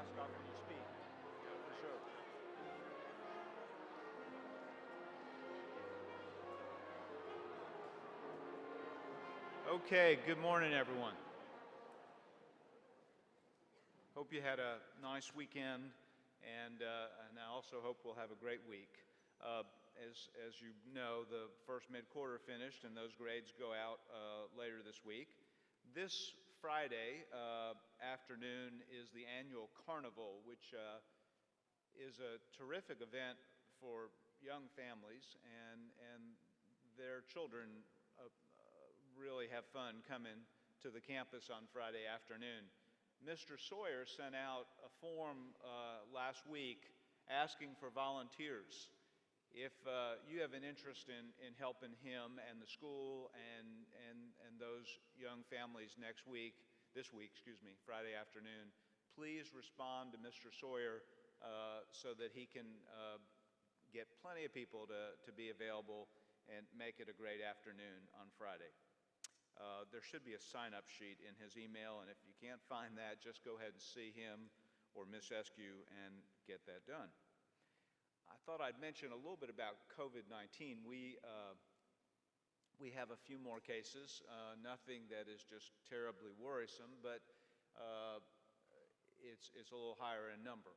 mask off when you speak. Yeah, for sure. Okay, good morning, everyone. Hope you had a nice weekend, and I also hope we'll have a great week. As you know, the first mid-quarter finished, and those grades go out later this week. This Friday afternoon is the annual carnival, which is a terrific event for young families, and their children really have fun coming to the campus on Friday afternoon. Mr. Sawyer sent out a form last week asking for volunteers. If you have an interest in helping him and the school and those young families this week, Friday afternoon, please respond to Mr. Sawyer so that he can get plenty of people to be available and make it a great afternoon on Friday. There should be a sign-up sheet in his email, and if you can't find that, just go ahead and see him or Miss Eskew and get that done. I thought I'd mention a little bit about COVID-19. We have a few more cases, nothing that is just terribly worrisome, but it's a little higher in number.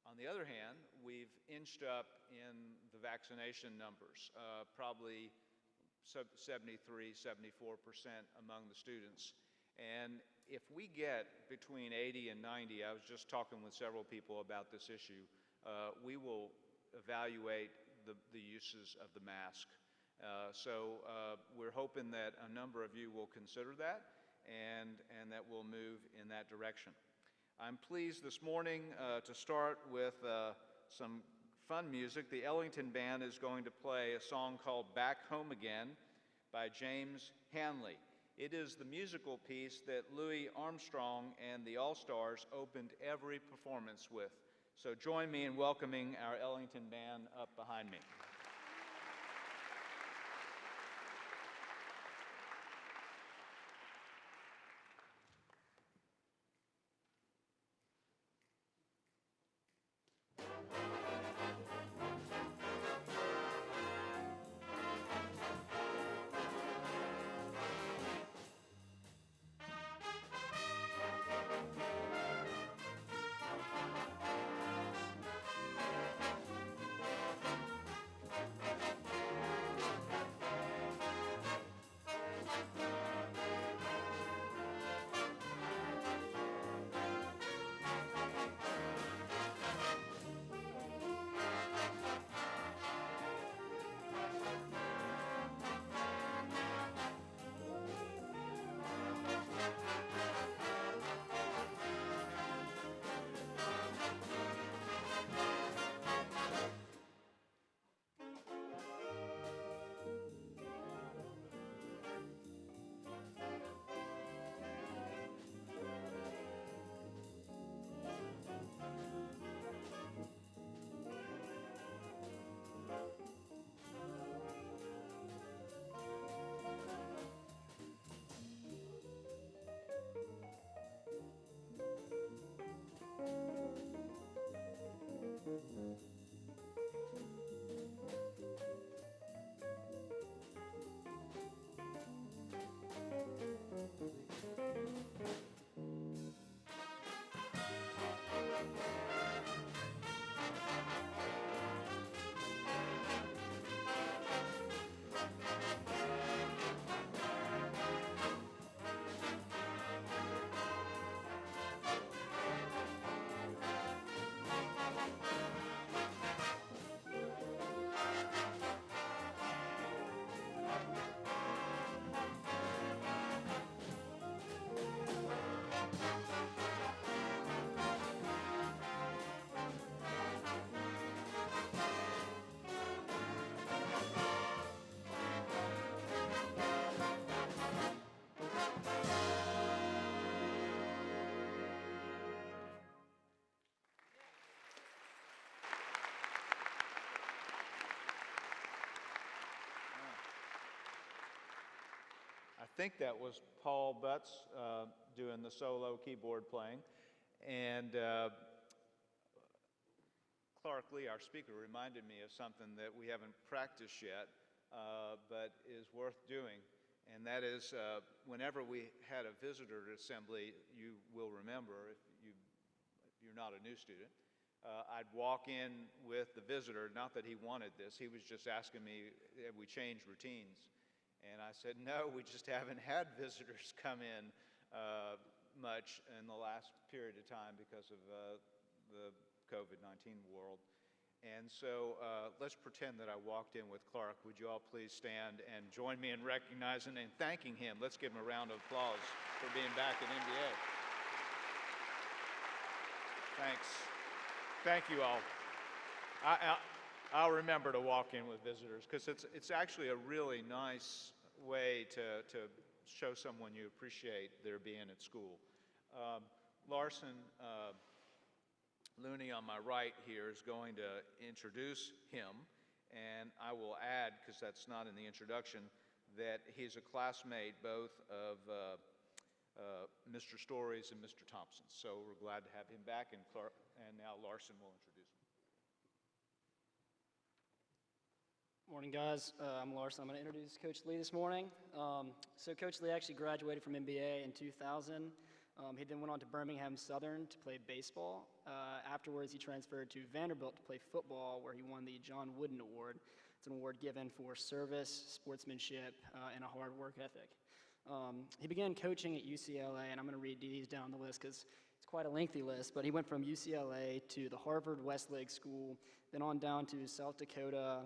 On the other hand, we've inched up in the vaccination numbers, probably 73, 74% among the students. And if we get between 80 and 90, I was just talking with several people about this issue, we will evaluate the uses of the mask. So we're hoping that a number of you will consider that and that we'll move in that direction. I'm pleased this morning to start with some fun music. The Ellington Band is going to play a song called Back Home Again by James Hanley. It is the musical piece that Louis Armstrong and the All-Stars opened every performance with. So join me in welcoming our Ellington Band up behind me. I think that was Paul Butts doing the solo keyboard playing. And Clark Lea, our speaker, reminded me of something that we haven't practiced yet, but is worth doing. And that is, whenever we had a visitor assembly, you will remember, if you're not a new student, I'd walk in with the visitor, not that he wanted this, he was just asking me, have we changed routines? And I said, no, we just haven't had visitors come in much in the last period of time because of the COVID-19 world. And so let's pretend that I walked in with Clark. Would you all please stand and join me in recognizing and thanking him? Let's give him a round of applause for being back at MBA. Thanks. Thank you all. I'll remember to walk in with visitors because it's actually a really nice way to show someone you appreciate their being at school. Larson Looney on my right here is going to introduce him, and I will add, because that's not in the introduction, that he's a classmate both of Mr. Stories and Mr. Thompson. So we're glad to have him back, and now Larson will introduce him. Morning, guys. I'm Larson. I'm going to introduce Coach Lee this morning. So Coach Lee actually graduated from MBA in 2000. He then went on to Birmingham Southern to play baseball. Afterwards, he transferred to Vanderbilt to play football, where he won the John Wooden Award. It's an award given for service, sportsmanship, and a hard work ethic. He began coaching at UCLA, and I'm going to read these down the list because it's quite a lengthy list, but he went from UCLA to the Harvard Westlake School, then on down to South Dakota,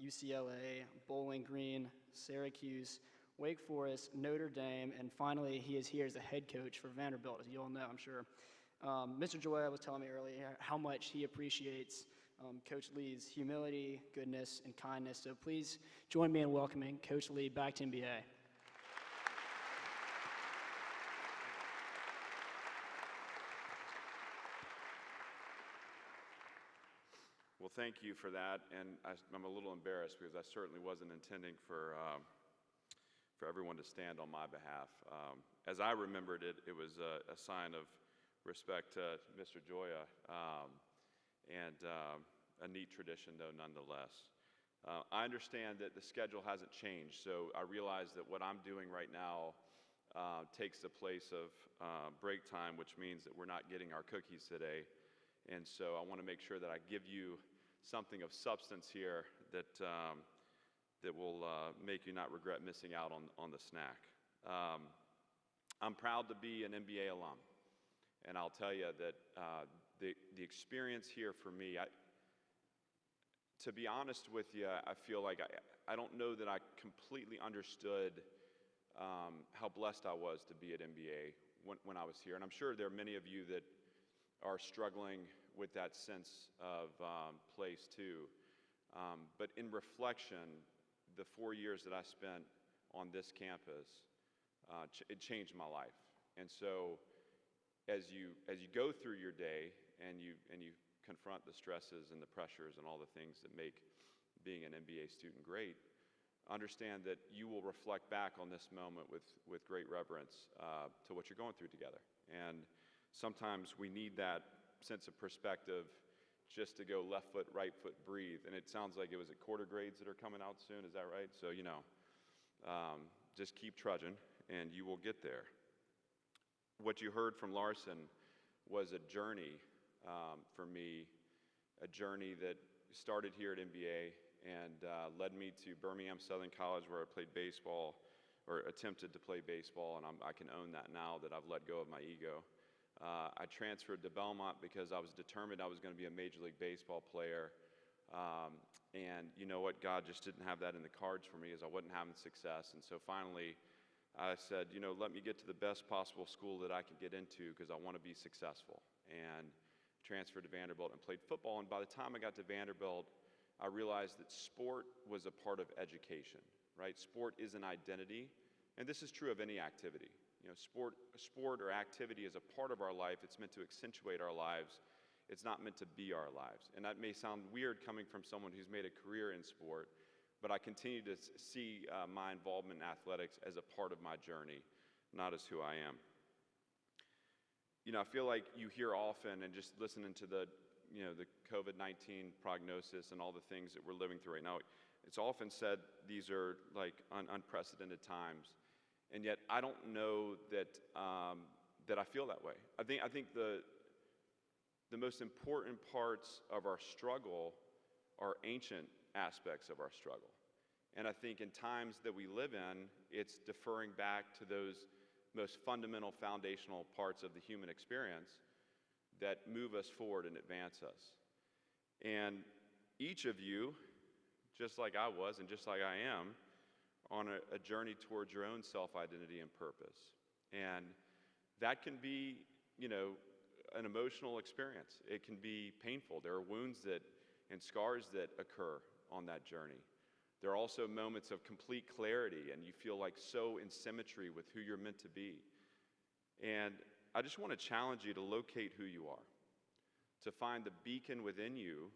UCLA, Bowling Green, Syracuse, Wake Forest, Notre Dame, and finally he is here as the head coach for Vanderbilt, as you all know, I'm sure. Mr. Joya was telling me earlier how much he appreciates Coach Lee's humility, goodness, and kindness, so please join me in welcoming Coach Lee back to MBA. Well, thank you for that, and I'm a little embarrassed because I certainly wasn't intending for everyone to stand on my behalf. As I remembered it, it was a sign of respect to Mr. Joya, and a neat tradition, though, nonetheless. I understand that the schedule hasn't changed, so I realize that what I'm doing right now takes the place of break time, which means that we're not getting our cookies today. And so I want to make sure that I give you something of substance here that will make you not regret missing out on the snack. I'm proud to be an MBA alum, and I'll tell you that the experience here for me, to be honest with you, I feel like I don't know that I completely understood how blessed I was to be at MBA when I was here, and I'm sure there are many of you that are struggling with that sense of place too. But in reflection, the 4 years that I spent on this campus, it changed my life. And so as you go through your day and you confront the stresses and the pressures and all the things that make being an MBA student great, understand that you will reflect back on this moment with great reverence to what you're going through together. And sometimes we need that sense of perspective just to go left foot, right foot, breathe. And it sounds like it was at quarter grades that are coming out soon, is that right? So, just keep trudging and you will get there. What you heard from Larson was a journey for me, a journey that started here at MBA and led me to Birmingham Southern College, where I played baseball, or attempted to play baseball, and I can own that now that I've let go of my ego. I transferred to Belmont because I was determined I was going to be a Major League Baseball player. And you know what? God just didn't have that in the cards for me, as I wasn't having success. And so finally, I said, let me get to the best possible school that I can get into because I want to be successful. And transferred to Vanderbilt and played football. And by the time I got to Vanderbilt, I realized that sport was a part of education, right? Sport is an identity. And this is true of any activity. Sport or activity is a part of our life. It's meant to accentuate our lives. It's not meant to be our lives. And that may sound weird coming from someone who's made a career in sport, but I continue to see my involvement in athletics as a part of my journey, not as who I am. I feel like you hear often, and just listening to the the COVID-19 prognosis and all the things that we're living through right now. It's often said these are like unprecedented times, and yet I don't know that that I feel that way. I think the most important parts of our struggle are ancient aspects of our struggle. And I think in times that we live in, it's deferring back to those most fundamental foundational parts of the human experience that move us forward and advance us. And each of you, just like I was and just like I am, on a journey towards your own self-identity and purpose. And that can be, an emotional experience. It can be painful. There are wounds and scars that occur on that journey. There are also moments of complete clarity, and you feel like so in symmetry with who you're meant to be. And I just want to challenge you to locate who you are, to find the beacon within you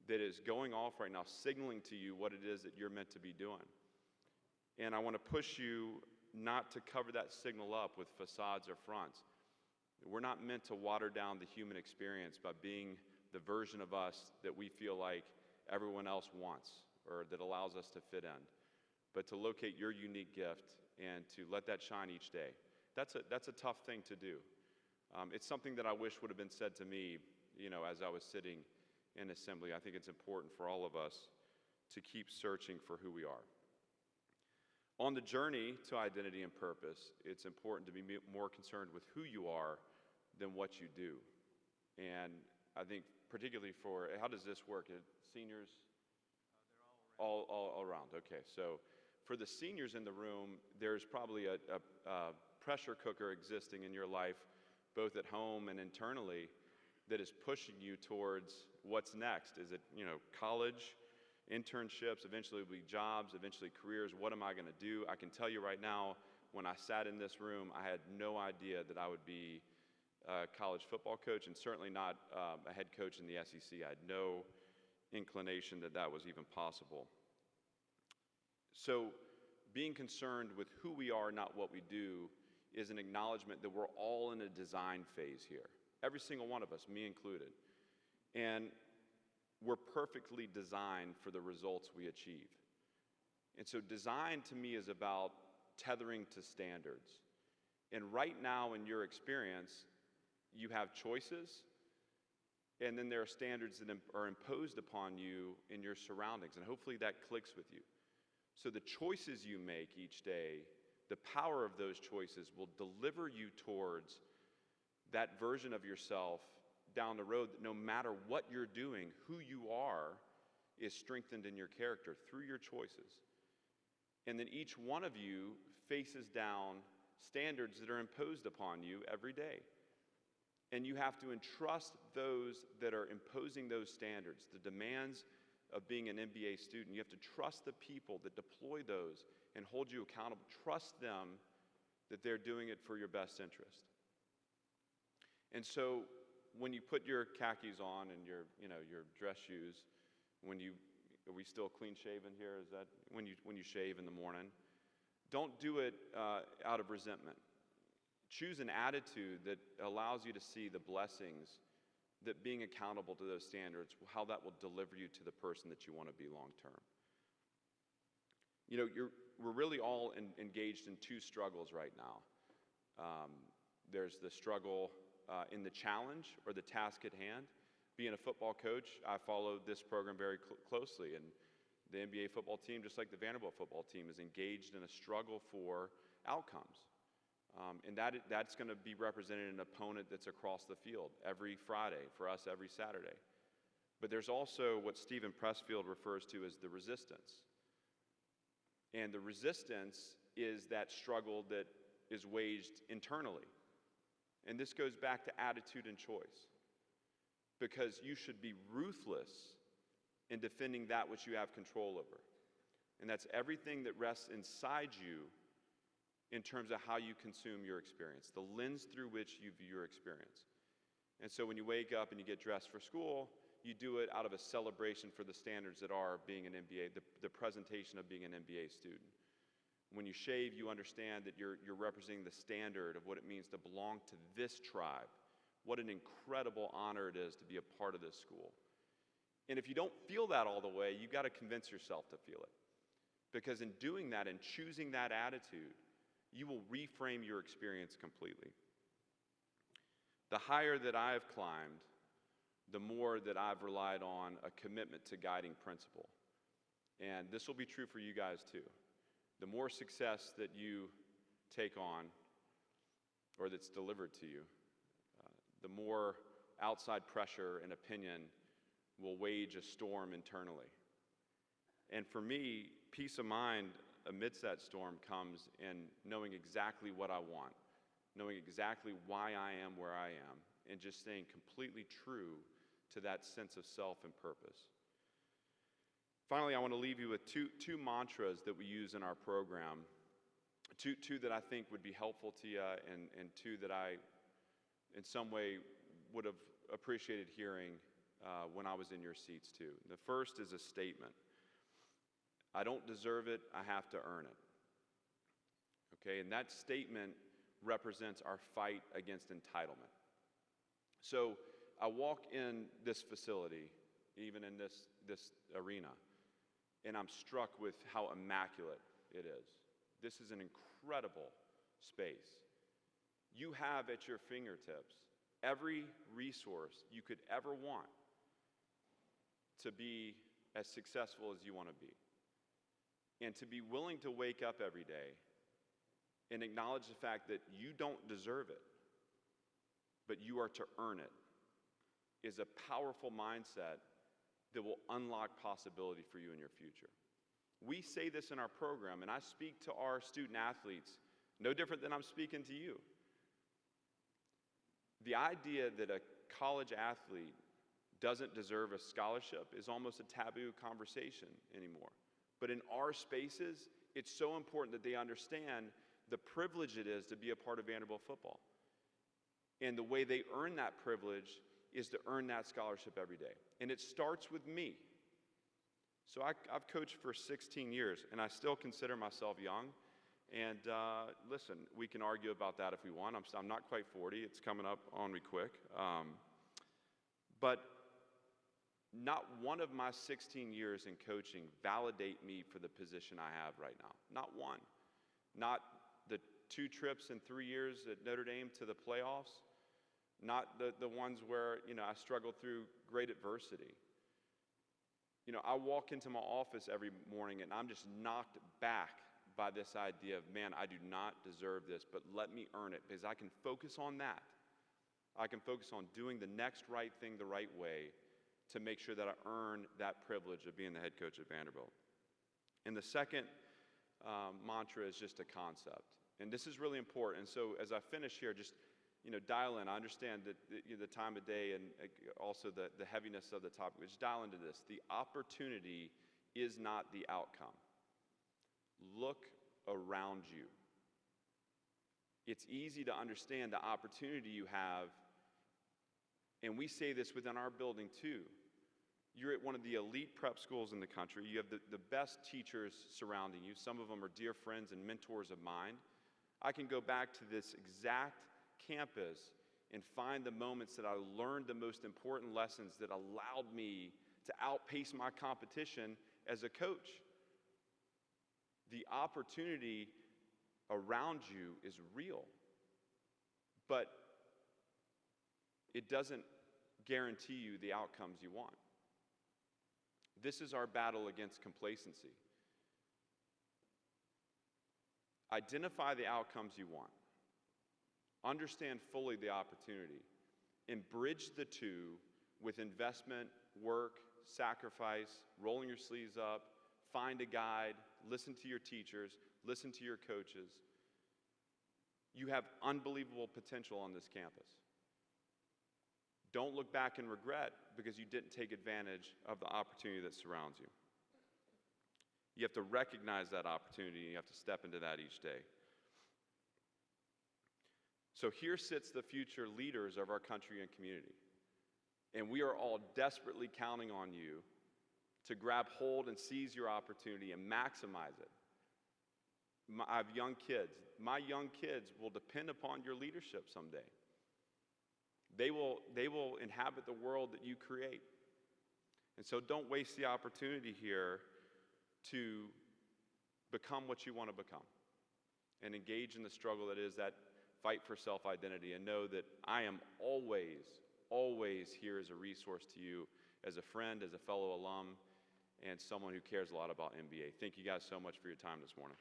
that is going off right now, signaling to you what it is that you're meant to be doing. And I want to push you not to cover that signal up with facades or fronts. We're not meant to water down the human experience by being the version of us that we feel like everyone else wants or that allows us to fit in, but to locate your unique gift and to let that shine each day. That's a tough thing to do. It's something that I wish would have been said to me, as I was sitting in assembly. I think it's important for all of us to keep searching for who we are. On the journey to identity and purpose, it's important to be more concerned with who you are than what you do. And I think particularly how does this work? Seniors? They're all around. Okay, so for the seniors in the room, there's probably a pressure cooker existing in your life, both at home and internally, that is pushing you towards what's next. Is it, college, internships, eventually it'll be jobs, eventually careers? What am I going to do? I can tell you right now, when I sat in this room, I had no idea that I would be a college football coach, and certainly not a head coach in the SEC. I had no inclination that that was even possible. So being concerned with who we are, not what we do, is an acknowledgement that we're all in a design phase here. Every single one of us, me included. And we're perfectly designed for the results we achieve. And so design to me is about tethering to standards. And right now in your experience, you have choices, and then there are standards that are imposed upon you in your surroundings, and hopefully that clicks with you. So the choices you make each day, the power of those choices will deliver you towards that version of yourself down the road, that no matter what you're doing, who you are is strengthened in your character through your choices. And then each one of you faces down standards that are imposed upon you every day. And you have to entrust those that are imposing those standards, the demands of being an MBA student. You have to trust the people that deploy those and hold you accountable. Trust them that they're doing it for your best interest. And so when you put your khakis on and your dress shoes, are we still clean shaven here? Is that when you shave in the morning? Don't do it out of resentment. Choose an attitude that allows you to see the blessings that being accountable to those standards, how that will deliver you to the person that you want to be long term. We're really all engaged in two struggles right now. There's the struggle in the challenge or the task at hand. Being a football coach, I follow this program very closely, and the NBA football team, just like the Vanderbilt football team, is engaged in a struggle for outcomes. And that's going to be represented in an opponent that's across the field every Friday, for us every Saturday. But there's also what Stephen Pressfield refers to as the resistance. And the resistance is that struggle that is waged internally. And this goes back to attitude and choice. Because you should be ruthless in defending that which you have control over. And that's everything that rests inside you in terms of how you consume your experience, the lens through which you view your experience. And so when you wake up and you get dressed for school, you do it out of a celebration for the standards that are being an MBA, the presentation of being an MBA student. When you shave, you understand that you're representing the standard of what it means to belong to this tribe, what an incredible honor it is to be a part of this school. And if you don't feel that all the way, you've got to convince yourself to feel it. Because in doing that and choosing that attitude, you will reframe your experience completely. The higher that I have climbed, the more that I've relied on a commitment to guiding principle. And this will be true for you guys too. The more success that you take on, or that's delivered to you, the more outside pressure and opinion will wage a storm internally. And for me, peace of mind amidst that storm comes in knowing exactly what I want, knowing exactly why I am where I am, and just staying completely true to that sense of self and purpose. Finally, I want to leave you with two mantras that we use in our program, two that I think would be helpful to you, and two that I, in some way, would have appreciated hearing when I was in your seats too. The first is a statement. I don't deserve it, I have to earn it. Okay, and that statement represents our fight against entitlement. So I walk in this facility, even in this arena, and I'm struck with how immaculate it is. This is an incredible space. You have at your fingertips every resource you could ever want to be as successful as you want to be. And to be willing to wake up every day and acknowledge the fact that you don't deserve it, but you are to earn it, is a powerful mindset that will unlock possibility for you in your future. We say this in our program, and I speak to our student athletes no different than I'm speaking to you. The idea that a college athlete doesn't deserve a scholarship is almost a taboo conversation anymore. But in our spaces, it's so important that they understand the privilege it is to be a part of Vanderbilt football. And the way they earn that privilege is to earn that scholarship every day. And it starts with me. So I've coached for 16 years, and I still consider myself young. And listen, we can argue about that if we want. I'm not quite 40. It's coming up on me quick. But not one of my 16 years in coaching validate me for the position I have right now. Not one. Not the 2 trips in 3 years at Notre Dame to the playoffs. Not the ones where, I struggled through great adversity. I walk into my office every morning and I'm just knocked back by this idea of, man, I do not deserve this, but let me earn it, because I can focus on that. I can focus on doing the next right thing the right way to make sure that I earn that privilege of being the head coach at Vanderbilt. And the second mantra is just a concept. And this is really important. And so as I finish here, just dial in. I understand that the time of day and also the heaviness of the topic. Just dial into this. The opportunity is not the outcome. Look around you. It's easy to understand the opportunity you have, and we say this within our building too. You're at one of the elite prep schools in the country. You have the best teachers surrounding you. Some of them are dear friends and mentors of mine. I can go back to this exact campus and find the moments that I learned the most important lessons that allowed me to outpace my competition as a coach. The opportunity around you is real, but it doesn't guarantee you the outcomes you want. This is our battle against complacency. Identify the outcomes you want. Understand fully the opportunity, and bridge the two with investment, work, sacrifice, rolling your sleeves up, find a guide, listen to your teachers, listen to your coaches. You have unbelievable potential on this campus. Don't look back and regret because you didn't take advantage of the opportunity that surrounds you. You have to recognize that opportunity, and you have to step into that each day. So here sits the future leaders of our country and community. And we are all desperately counting on you to grab hold and seize your opportunity and maximize it. I have young kids. My young kids will depend upon your leadership someday. They will inhabit the world that you create. And so don't waste the opportunity here to become what you want to become and engage in the struggle that is that fight for self-identity, and know that I am always here as a resource to you, as a friend, as a fellow alum, and someone who cares a lot about MBA. Thank you guys so much for your time this morning.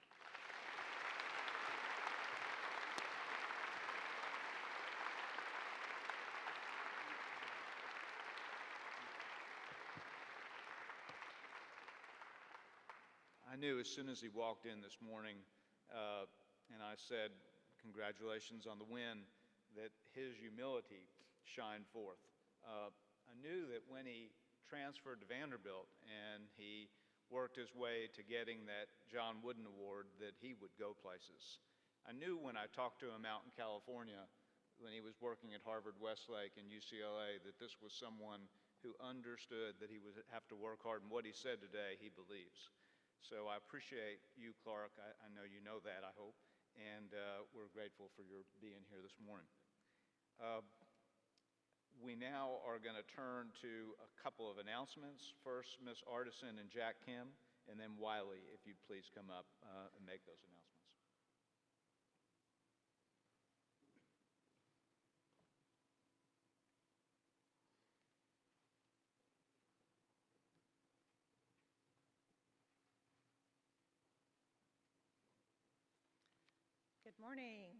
I knew as soon as he walked in this morning, and I said, congratulations on the win, that his humility shined forth. I knew that when he transferred to Vanderbilt and he worked his way to getting that John Wooden Award, that he would go places. I knew when I talked to him out in California, when he was working at Harvard, Westlake, and UCLA, that this was someone who understood that he would have to work hard, and what he said today, he believes. So I appreciate you, Clark. I know you know that, I hope, and we're grateful for your being here this morning. We now are going to turn to a couple of announcements. First, Ms. Artisan and Jack Kim, and then Wiley, if you'd please come up and make those announcements. Good morning.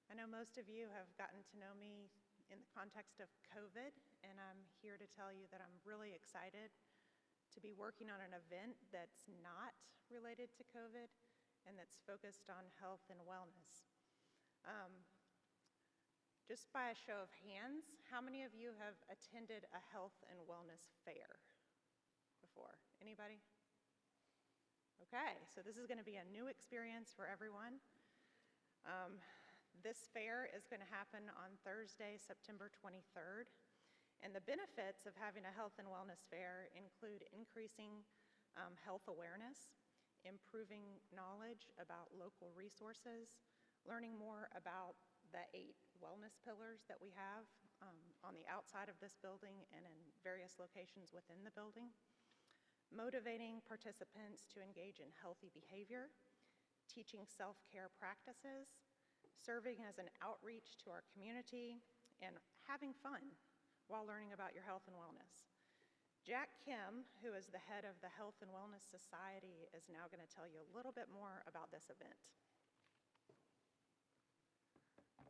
I know most of you have gotten to know me in the context of COVID, and I'm here to tell you that I'm really excited to be working on an event that's not related to COVID and that's focused on health and wellness. Just by a show of hands, how many of you have attended a health and wellness fair before? Anybody? Okay, so this is going to be a new experience for everyone. This fair is going to happen on Thursday, September 23rd, and the benefits of having a health and wellness fair include increasing health awareness, improving knowledge about local resources, learning more about the 8 wellness pillars that we have on the outside of this building and in various locations within the building, motivating participants to engage in healthy behavior, teaching self-care practices, serving as an outreach to our community, and having fun while learning about your health and wellness. Jack Kim, who is the head of the Health and Wellness Society, is now going to tell you a little bit more about this event.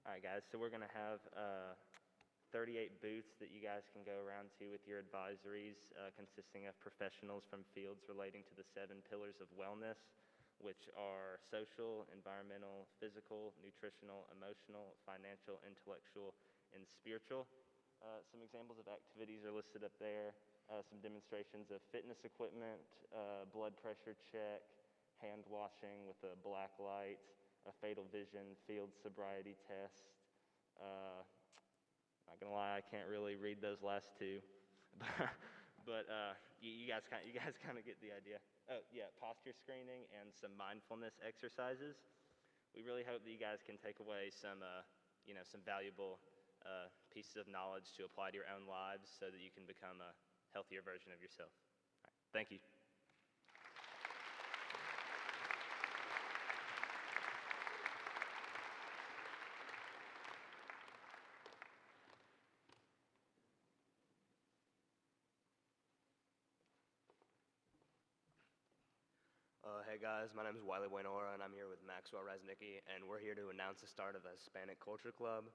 All right, guys, so we're going to have 38 booths that you guys can go around to with your advisories, consisting of professionals from fields relating to the 7 pillars of wellness, which are social, environmental, physical, nutritional, emotional, financial, intellectual, and spiritual. Some examples of activities are listed up there. Some demonstrations of fitness equipment, blood pressure check, hand washing with a black light, a fatal vision, field sobriety test. Not gonna lie, I can't really read those last 2, but you guys kind of get the idea. Oh yeah, posture screening and some mindfulness exercises. We really hope that you guys can take away some valuable pieces of knowledge to apply to your own lives so that you can become a healthier version of yourself. All right, thank you. Hey guys, my name is Wiley Wainora and I'm here with Maxwell Raznicki, and we're here to announce the start of a Hispanic Culture Club.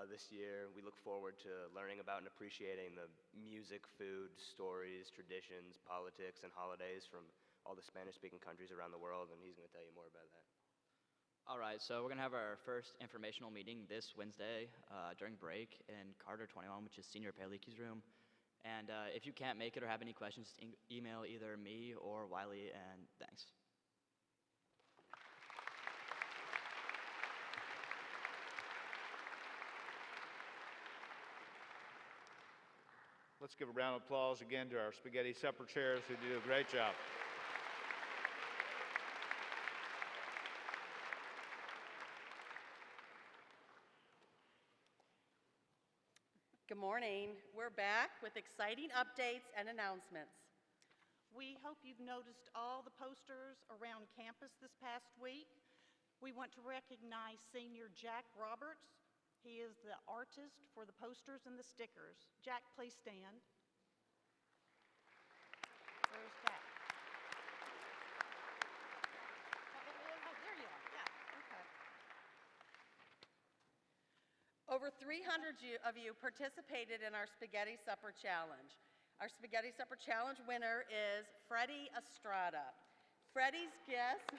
This year we look forward to learning about and appreciating the music, food, stories, traditions, politics, and holidays from all the Spanish-speaking countries around the world, and he's going to tell you more about that. All right, so we're going to have our first informational meeting this Wednesday during break in Carter 21, which is Senior Peleki's room. And if you can't make it or have any questions, email either me or Wiley, and thanks. Let's give a round of applause again to our spaghetti supper chairs who do a great job. Good morning. We're back with exciting updates and announcements. We hope you've noticed all the posters around campus this past week. We want to recognize senior Jack Roberts. He is the artist for the posters and the stickers. Jack, please stand. Where's Jack? Oh, there you are. Yeah, okay. Over 300 of you participated in our Spaghetti Supper Challenge. Our Spaghetti Supper Challenge winner is Freddie Estrada. Freddie's guest,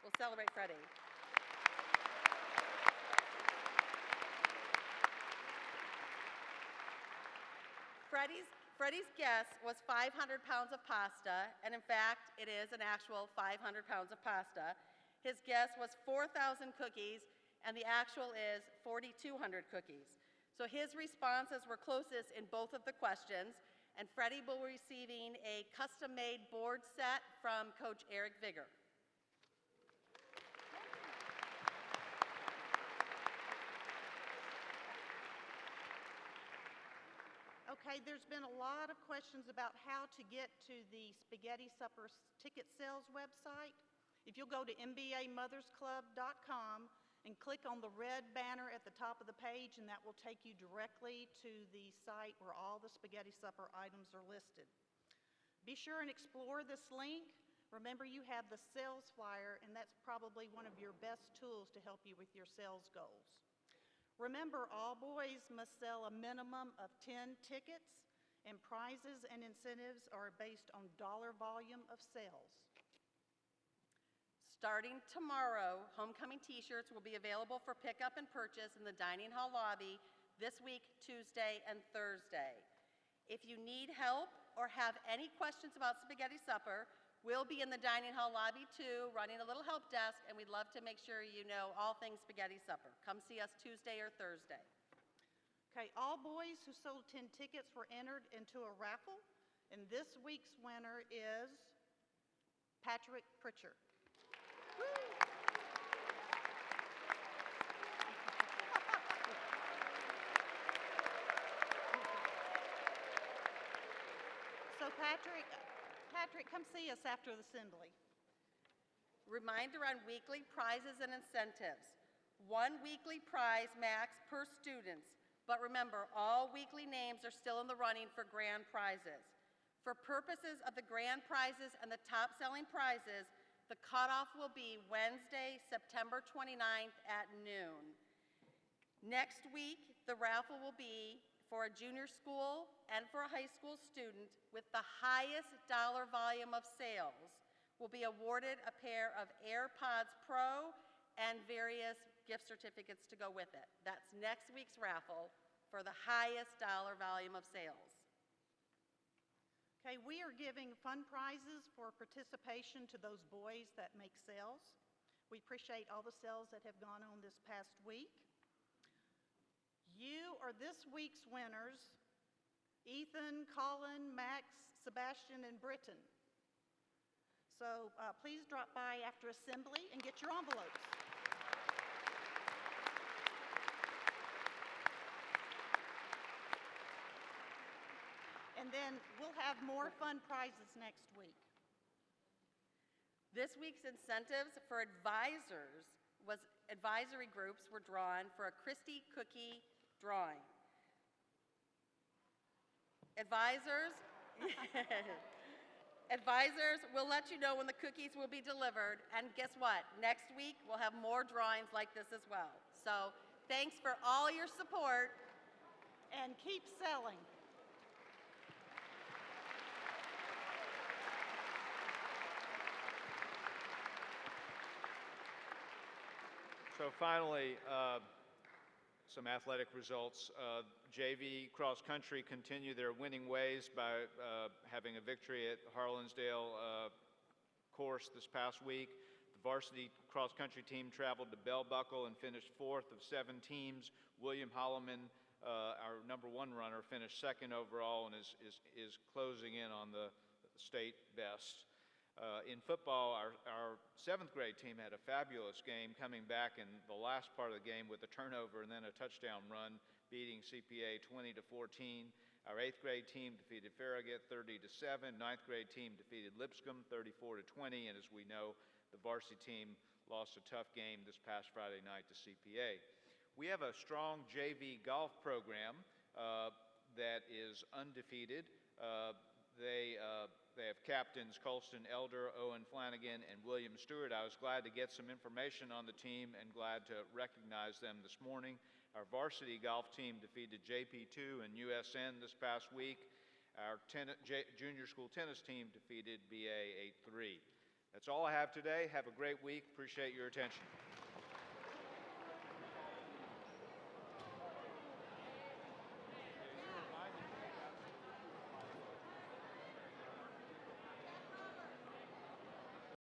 we'll celebrate Freddie. Freddie's guess was 500 pounds of pasta, and in fact, it is an actual 500 pounds of pasta. His guess was 4,000 cookies, and the actual is 4,200 cookies. So his responses were closest in both of the questions, and Freddie will be receiving a custom-made board set from Coach Eric Vigor. Okay, there's been a lot of questions about how to get to the Spaghetti Supper ticket sales website. If you'll go to mbamothersclub.com and click on the red banner at the top of the page, and that will take you directly to the site where all the Spaghetti Supper items are listed. Be sure and explore this link. Remember, you have the sales flyer, and that's probably one of your best tools to help you with your sales goals. Remember, all boys must sell a minimum of 10 tickets, and prizes and incentives are based on dollar volume of sales. Starting tomorrow, homecoming t-shirts will be available for pickup and purchase in the dining hall lobby this week, Tuesday and Thursday. If you need help or have any questions about Spaghetti Supper, we'll be in the dining hall lobby too, running a little help desk, and we'd love to make sure you know all things Spaghetti Supper. Come see us Tuesday or Thursday. Okay, all boys who sold 10 tickets were entered into a raffle, and this week's winner is Patrick Pritchard. So Patrick, come see us after the assembly. Reminder on weekly prizes and incentives. 1 weekly prize max per student, but remember, all weekly names are still in the running for grand prizes. For purposes of the grand prizes and the top selling prizes, the cutoff will be Wednesday, September 29th at noon. Next week, the raffle will be for a junior school and for a high school student with the highest dollar volume of sales will be awarded a pair of AirPods Pro and various gift certificates to go with it. That's next week's raffle for the highest dollar volume of sales. Okay, we are giving fun prizes for participation to those boys that make sales. We appreciate all the sales that have gone on this past week. You are this week's winners, Ethan, Colin, Max, Sebastian, and Britton. So please drop by after assembly and get your envelopes. And then we'll have more fun prizes next week. This week's incentives for advisory groups were drawn for a Christie cookie drawing. Advisors will let you know when the cookies will be delivered, and guess what? Next week we'll have more drawings like this as well. So thanks for all your support. And keep selling. So finally, some athletic results. JV cross country continue their winning ways by having a victory at Harlansdale course this past week. The varsity cross country team traveled to Bell Buckle and finished 4th of 7 teams. William Holloman, our #1 runner, finished 2nd overall and is closing in on the state best. In football, our 7th grade team had a fabulous game, coming back in the last part of the game with a turnover and then a touchdown run, beating CPA 20-14. Our 8th grade team defeated Farragut 30-7. 9th grade team defeated Lipscomb 34-20. And as we know, the varsity team lost a tough game this past Friday night to CPA. We have a strong JV golf program that is undefeated. They have captains Colston Elder, Owen Flanagan, and William Stewart. I was glad to get some information on the team and glad to recognize them this morning. Our varsity golf team defeated JP2 and USN this past week. Our junior school tennis team defeated BA 8-3. That's all I have today. Have a great week. Appreciate your attention.